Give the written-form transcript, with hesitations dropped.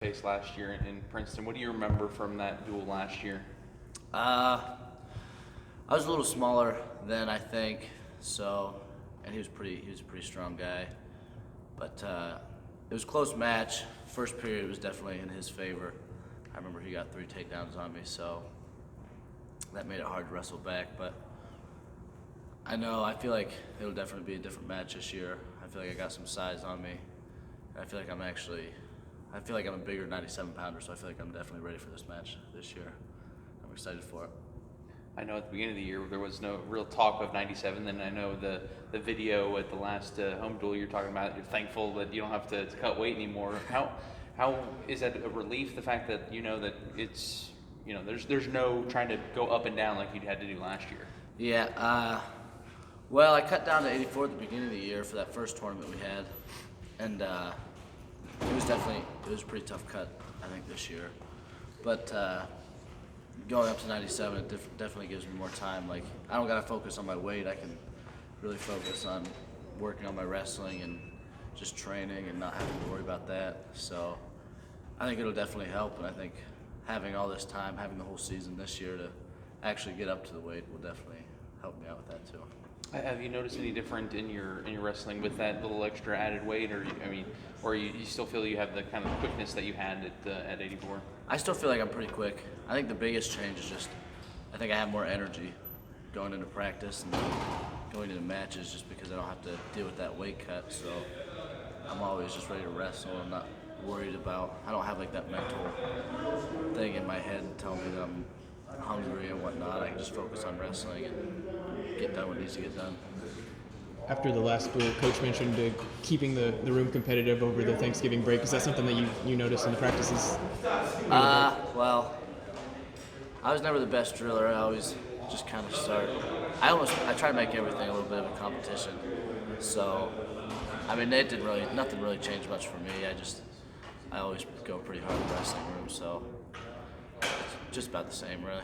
faced last year in Princeton. What do you remember from that duel last year? I was a little smaller then, I think. So, and he was a pretty strong guy. But it was a close match. First period was definitely in his favor. I remember he got 3 takedowns on me, so that made it hard to wrestle back. But I feel like it'll definitely be a different match this year. I feel like I got some size on me. I feel like I'm a bigger 97-pounder, so I feel like I'm definitely ready for this match this year. I'm excited for it. I know at the beginning of the year there was no real talk of 97. Then I know the video at the last home duel you're talking about. You're thankful that you don't have to cut weight anymore. How is that a relief? The fact that that it's there's no trying to go up and down like you'd had to do last year. Yeah. Well, I cut down to 84 at the beginning of the year for that first tournament we had, and it was a pretty tough cut, I think, this year. But going up to 97, it definitely gives me more time. Like, I don't gotta focus on my weight. I can really focus on working on my wrestling and just training and not having to worry about that. So I think it'll definitely help, and I think having all this time, having the whole season this year to actually get up to the weight will definitely help me out with that too. Have you noticed any different in your wrestling with that little extra added weight, or you still feel you have the kind of quickness that you had at 84? I still feel like I'm pretty quick. I think the biggest change is just I think I have more energy going into practice and going into matches just because I don't have to deal with that weight cut. So I'm always just ready to wrestle. I'm not worried about. I don't have like that mental thing in my head telling me that I'm hungry and whatnot. I can just focus on wrestling and get done what needs to get done. After the last duel, Coach mentioned keeping the room competitive over the Thanksgiving break. Is that something that you noticed in the practices? Well, I was never the best driller. I always just kind of start. I try to make everything a little bit of a competition. So, nothing really changed much for me. I always go pretty hard in the wrestling room. So, it's just about the same, really.